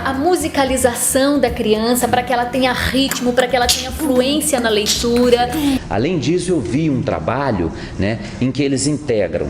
a musicalização da criança para que ela tenha ritmo, para que ela tenha fluência na leitura. Além disso, eu vi um trabalho, né, em que eles integram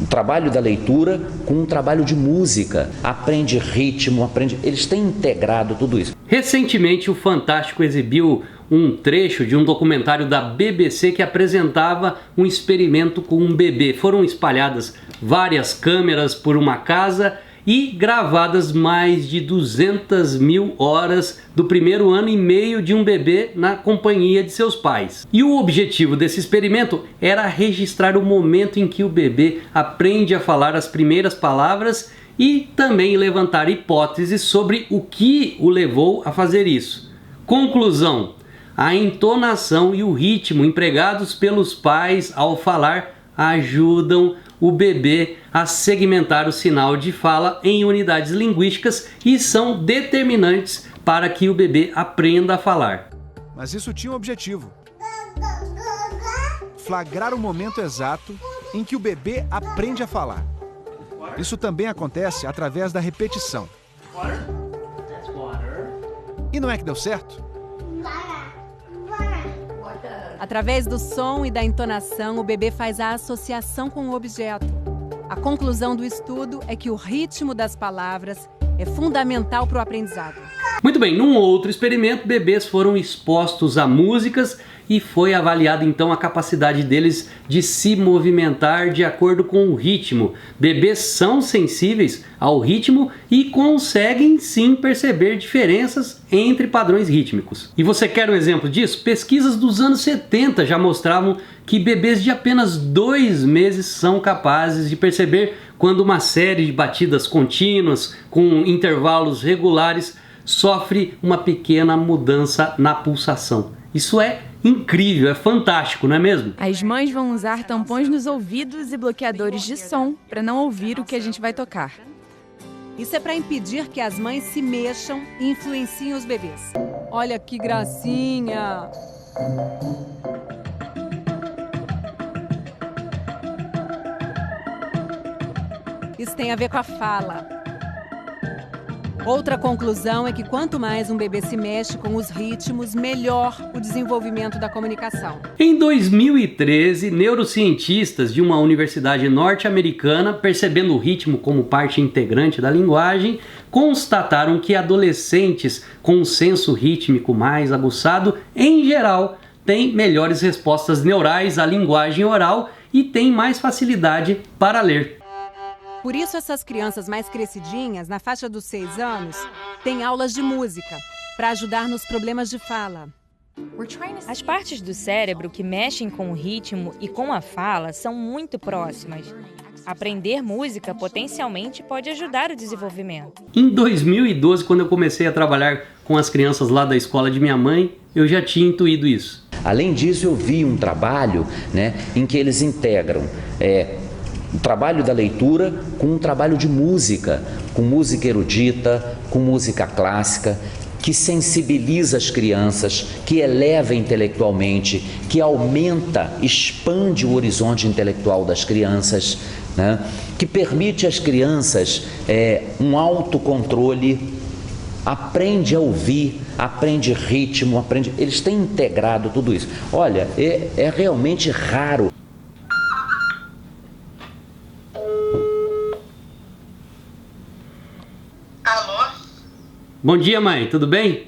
o trabalho da leitura com um trabalho de música. Aprende ritmo, eles têm integrado tudo isso. Recentemente, o Fantástico exibiu um trecho de um documentário da BBC que apresentava um experimento com um bebê. Foram espalhadas várias câmeras por uma casa e gravadas mais de 200 mil horas do primeiro ano e meio de um bebê na companhia de seus pais. E o objetivo desse experimento era registrar o momento em que o bebê aprende a falar as primeiras palavras e também levantar hipóteses sobre o que o levou a fazer isso. Conclusão: a entonação e o ritmo empregados pelos pais ao falar ajudam o bebê a segmentar o sinal de fala em unidades linguísticas e são determinantes para que o bebê aprenda a falar. Mas isso tinha um objetivo: flagrar o momento exato em que o bebê aprende a falar. Isso também acontece através da repetição. E não é que deu certo? Através do som e da entonação, o bebê faz a associação com o objeto. A conclusão do estudo é que o ritmo das palavras é fundamental para o aprendizado. Muito bem, num outro experimento, bebês foram expostos a músicas e foi avaliada então a capacidade deles de se movimentar de acordo com o ritmo. Bebês são sensíveis ao ritmo e conseguem sim perceber diferenças entre padrões rítmicos. E você quer um exemplo disso? Pesquisas dos anos 70 já mostravam que bebês de apenas 2 meses são capazes de perceber quando uma série de batidas contínuas com intervalos regulares sofre uma pequena mudança na pulsação. Isso é incrível, é fantástico, não é mesmo? As mães vão usar tampões nos ouvidos e bloqueadores de som para não ouvir o que a gente vai tocar. Isso é para impedir que as mães se mexam e influenciem os bebês. Olha que gracinha! Isso tem a ver com a fala. Outra conclusão é que quanto mais um bebê se mexe com os ritmos, melhor o desenvolvimento da comunicação. Em 2013, neurocientistas de uma universidade norte-americana, percebendo o ritmo como parte integrante da linguagem, constataram que adolescentes com um senso rítmico mais aguçado, em geral, têm melhores respostas neurais à linguagem oral e têm mais facilidade para ler. Por isso, essas crianças mais crescidinhas, na faixa dos 6 anos, têm aulas de música para ajudar nos problemas de fala. As partes do cérebro que mexem com o ritmo e com a fala são muito próximas. Aprender música potencialmente pode ajudar o desenvolvimento. Em 2012, quando eu comecei a trabalhar com as crianças lá da escola de minha mãe, eu já tinha intuído isso. Além disso, eu vi um trabalho, né, em que eles integram o trabalho da leitura com um trabalho de música, com música erudita, com música clássica, que sensibiliza as crianças, que eleva intelectualmente, que aumenta, expande o horizonte intelectual das crianças, né? Que permite às crianças um autocontrole, aprende a ouvir, aprende ritmo, eles têm integrado tudo isso. Olha, é realmente raro. Bom dia, mãe, tudo bem?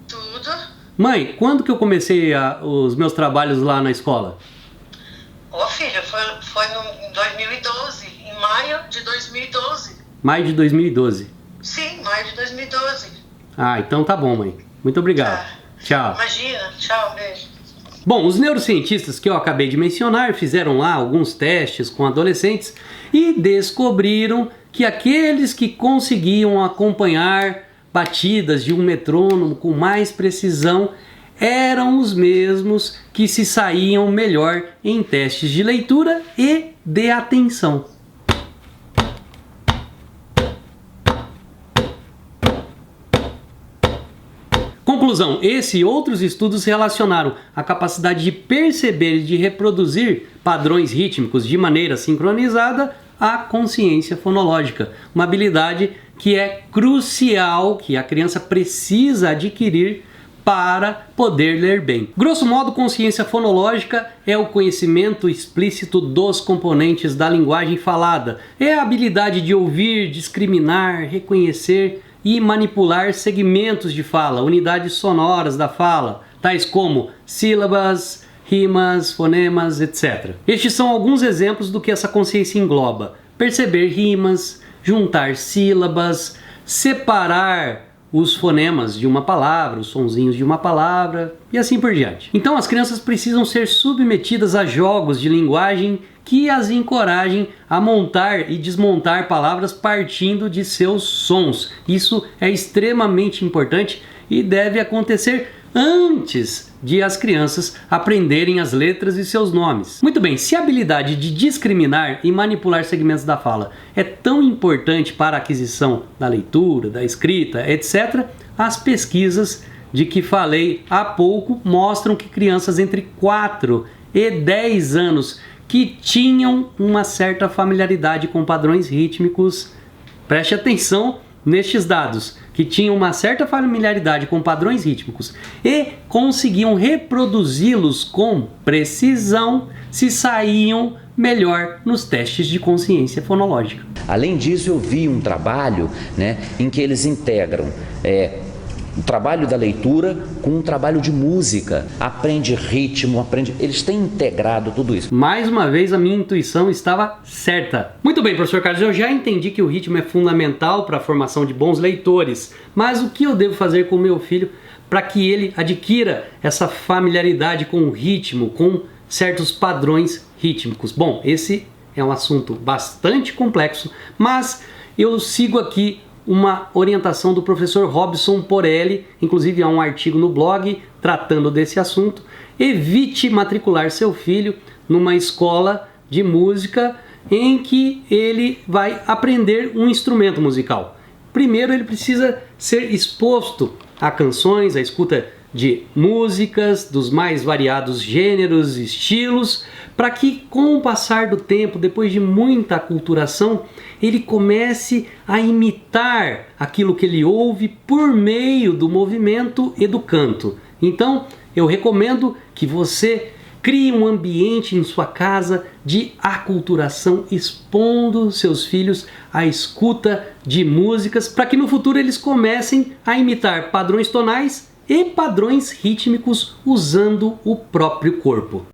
Tudo. Mãe, quando que eu comecei os meus trabalhos lá na escola? Filho, foi em 2012, em maio de 2012. Maio de 2012? Sim, maio de 2012. Ah, então tá bom, mãe. Muito obrigado. Tchau. Imagina, tchau, beijo. Bom, os neurocientistas que eu acabei de mencionar fizeram lá alguns testes com adolescentes e descobriram que aqueles que conseguiam acompanhar batidas de um metrônomo com mais precisão eram os mesmos que se saíam melhor em testes de leitura e de atenção. Conclusão, esse e outros estudos relacionaram a capacidade de perceber e de reproduzir padrões rítmicos de maneira sincronizada à consciência fonológica, uma habilidade que é crucial, que a criança precisa adquirir para poder ler bem. Grosso modo, consciência fonológica é o conhecimento explícito dos componentes da linguagem falada. É a habilidade de ouvir, discriminar, reconhecer e manipular segmentos de fala, unidades sonoras da fala, tais como sílabas, rimas, fonemas, etc. Estes são alguns exemplos do que essa consciência engloba: perceber rimas, juntar sílabas, separar os fonemas de uma palavra, os sonzinhos de uma palavra e assim por diante. Então as crianças precisam ser submetidas a jogos de linguagem que as encorajem a montar e desmontar palavras partindo de seus sons. Isso é extremamente importante e deve acontecer antes de as crianças aprenderem as letras e seus nomes. Muito bem, se a habilidade de discriminar e manipular segmentos da fala é tão importante para a aquisição da leitura, da escrita, etc., as pesquisas de que falei há pouco mostram que crianças entre 4 e 10 anos que tinham uma certa familiaridade com padrões rítmicos, preste atenção nestes dados, que tinham uma certa familiaridade com padrões rítmicos e conseguiam reproduzi-los com precisão, se saíam melhor nos testes de consciência fonológica. Além disso, eu vi um trabalho, em que eles integram o trabalho da leitura com um trabalho de música. Aprende ritmo, eles têm integrado tudo isso. Mais uma vez, a minha intuição estava certa. Muito bem, professor Carlos, eu já entendi que o ritmo é fundamental para a formação de bons leitores, mas o que eu devo fazer com o meu filho para que ele adquira essa familiaridade com o ritmo, com certos padrões rítmicos? Bom, esse é um assunto bastante complexo, mas eu sigo aqui uma orientação do professor Robson Porelli, inclusive há um artigo no blog tratando desse assunto. Evite matricular seu filho numa escola de música em que ele vai aprender um instrumento musical. Primeiro, ele precisa ser exposto a canções, a escuta de músicas dos mais variados gêneros e estilos, para que com o passar do tempo, depois de muita aculturação, ele comece a imitar aquilo que ele ouve por meio do movimento e do canto. Então, eu recomendo que você crie um ambiente em sua casa de aculturação, expondo seus filhos à escuta de músicas, para que no futuro eles comecem a imitar padrões tonais e padrões rítmicos usando o próprio corpo.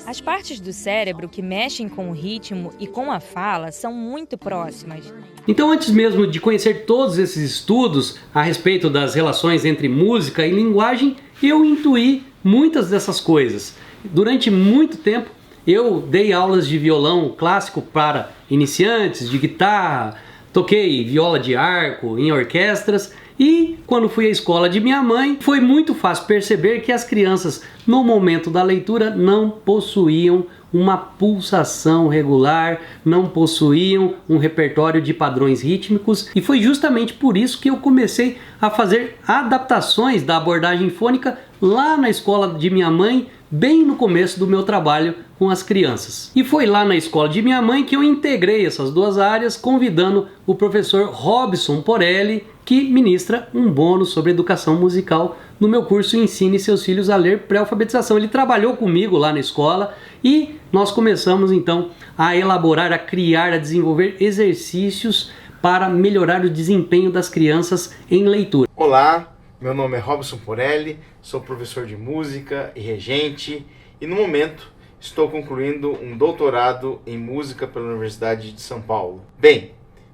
As partes do cérebro que mexem com o ritmo e com a fala são muito próximas. Então, antes mesmo de conhecer todos esses estudos a respeito das relações entre música e linguagem, eu intuí muitas dessas coisas. Durante muito tempo, eu dei aulas de violão clássico para iniciantes, de guitarra, toquei viola de arco em orquestras. E quando fui à escola de minha mãe, foi muito fácil perceber que as crianças, no momento da leitura, não possuíam uma pulsação regular, não possuíam um repertório de padrões rítmicos, e foi justamente por isso que eu comecei a fazer adaptações da abordagem fônica lá na escola de minha mãe, bem no começo do meu trabalho com as crianças. E foi lá na escola de minha mãe que eu integrei essas duas áreas, convidando o professor Robson Porelli, que ministra um bônus sobre educação musical no meu curso Ensine Seus Filhos a Ler Pré-Alfabetização. Ele trabalhou comigo lá na escola e nós começamos então a elaborar, a criar, a desenvolver exercícios para melhorar o desempenho das crianças em leitura. Olá, meu nome é Robson Porelli, sou professor de música e regente e no momento estou concluindo um doutorado em música pela Universidade de São Paulo. Bem,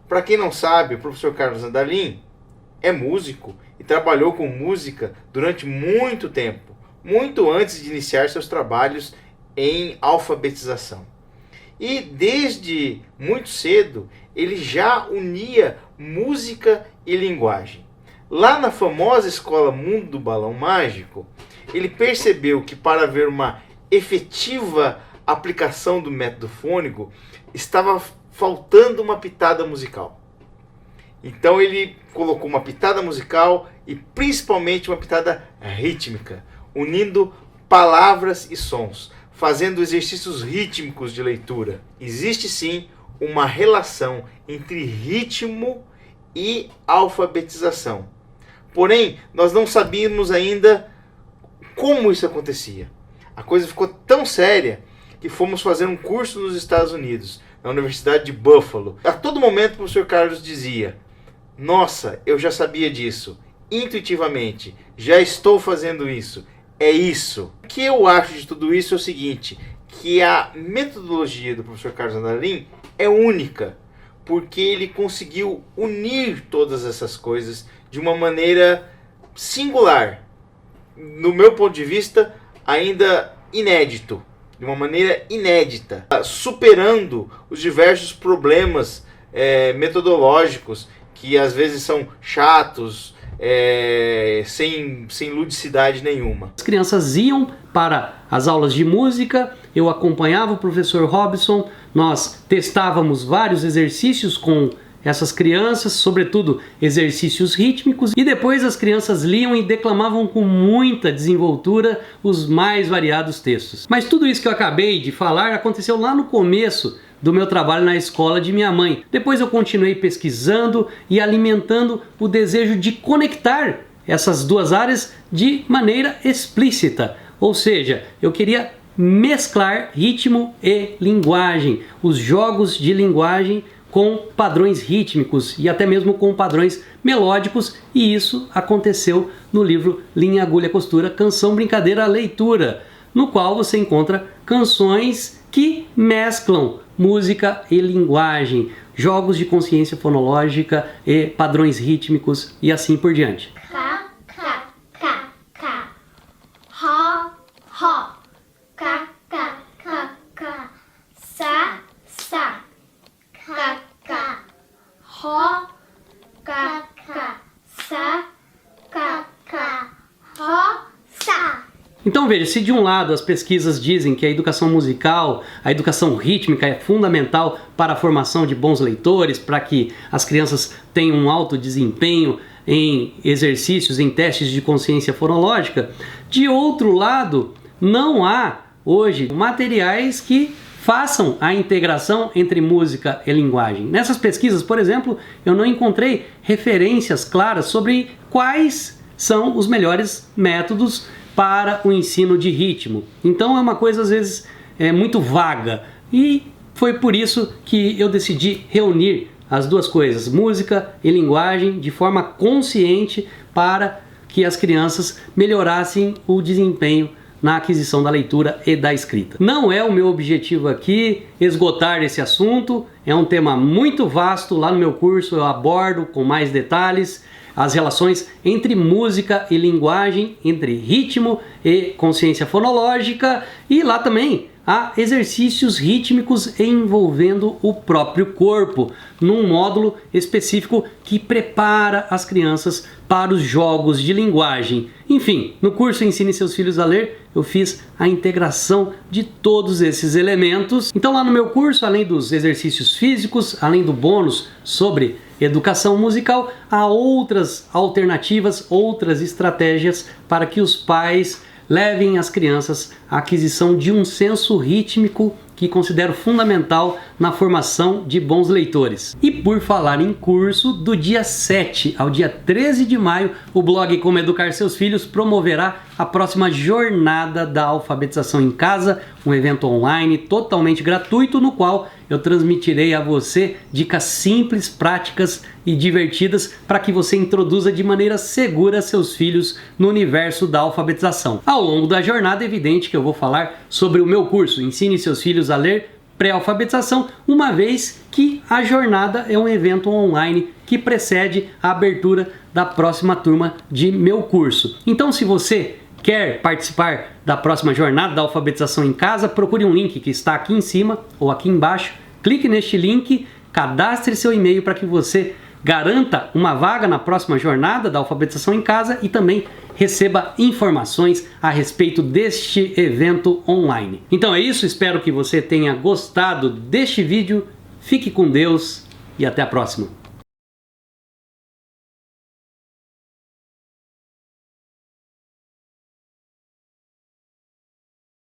para quem não sabe, o professor Carlos Andalim é músico e trabalhou com música durante muito tempo, muito antes de iniciar seus trabalhos em alfabetização. E desde muito cedo ele já unia música e linguagem. Lá na famosa escola Mundo do Balão Mágico, ele percebeu que para haver uma efetiva aplicação do método fônico, estava faltando uma pitada musical. Então ele colocou uma pitada musical e principalmente uma pitada rítmica, unindo palavras e sons, fazendo exercícios rítmicos de leitura. Existe sim uma relação entre ritmo e alfabetização. Porém, nós não sabíamos ainda como isso acontecia. A coisa ficou tão séria que fomos fazer um curso nos Estados Unidos, na Universidade de Buffalo. A todo momento o professor Carlos dizia: nossa, eu já sabia disso, intuitivamente, já estou fazendo isso, é isso. O que eu acho de tudo isso é o seguinte, que a metodologia do professor Carlos Andalim é única, porque ele conseguiu unir todas essas coisas de uma maneira singular, no meu ponto de vista, ainda inédito, de uma maneira inédita, superando os diversos problemas metodológicos que às vezes são chatos, sem ludicidade nenhuma. As crianças iam para as aulas de música, eu acompanhava o professor Robson, nós testávamos vários exercícios com essas crianças, sobretudo exercícios rítmicos, e depois as crianças liam e declamavam com muita desenvoltura os mais variados textos. Mas tudo isso que eu acabei de falar aconteceu lá no começo do meu trabalho na escola de minha mãe. Depois eu continuei pesquisando e alimentando o desejo de conectar essas duas áreas de maneira explícita. Ou seja, eu queria mesclar ritmo e linguagem, os jogos de linguagem com padrões rítmicos e até mesmo com padrões melódicos, e isso aconteceu no livro Linha, Agulha, Costura, Canção, Brincadeira, Leitura, no qual você encontra canções que mesclam música e linguagem, jogos de consciência fonológica e padrões rítmicos e assim por diante. Ca, ca, ca, ca. Ho, ho. Ca, ca, ca, ca. Sa, sa. Ca, ca. Ho, ca, ca. Sa, ca, ca. Ho, sa. Então veja, se de um lado as pesquisas dizem que a educação musical, a educação rítmica é fundamental para a formação de bons leitores, para que as crianças tenham um alto desempenho em exercícios, em testes de consciência fonológica, de outro lado, não há hoje materiais que façam a integração entre música e linguagem. Nessas pesquisas, por exemplo, eu não encontrei referências claras sobre quais são os melhores métodos para o ensino de ritmo. Então é uma coisa às vezes muito vaga, e foi por isso que eu decidi reunir as duas coisas, música e linguagem, de forma consciente para que as crianças melhorassem o desempenho na aquisição da leitura e da escrita. Não é o meu objetivo aqui esgotar esse assunto, é um tema muito vasto. Lá no meu curso eu abordo com mais detalhes as relações entre música e linguagem, entre ritmo e consciência fonológica, e lá também há exercícios rítmicos envolvendo o próprio corpo, num módulo específico que prepara as crianças para os jogos de linguagem. Enfim, no curso Ensine Seus Filhos a Ler, eu fiz a integração de todos esses elementos. Então lá no meu curso, além dos exercícios físicos, além do bônus sobre educação musical, há outras alternativas, outras estratégias para que os pais levem as crianças à aquisição de um senso rítmico que considero fundamental na formação de bons leitores. E por falar em curso, do dia 7 ao dia 13 de maio, o blog Como Educar Seus Filhos promoverá a próxima Jornada da Alfabetização em Casa, um evento online totalmente gratuito no qual eu transmitirei a você dicas simples, práticas e divertidas para que você introduza de maneira segura seus filhos no universo da alfabetização. Ao longo da jornada é evidente que eu vou falar sobre o meu curso Ensine Seus Filhos a Ler Pré-Alfabetização, uma vez que a jornada é um evento online que precede a abertura da próxima turma de meu curso. Então, se você quer participar da próxima Jornada da Alfabetização em Casa, procure um link que está aqui em cima ou aqui embaixo, clique neste link, cadastre seu e-mail para que você garanta uma vaga na próxima Jornada da Alfabetização em Casa e também receba informações a respeito deste evento online. Então é isso, espero que você tenha gostado deste vídeo, fique com Deus e até a próxima.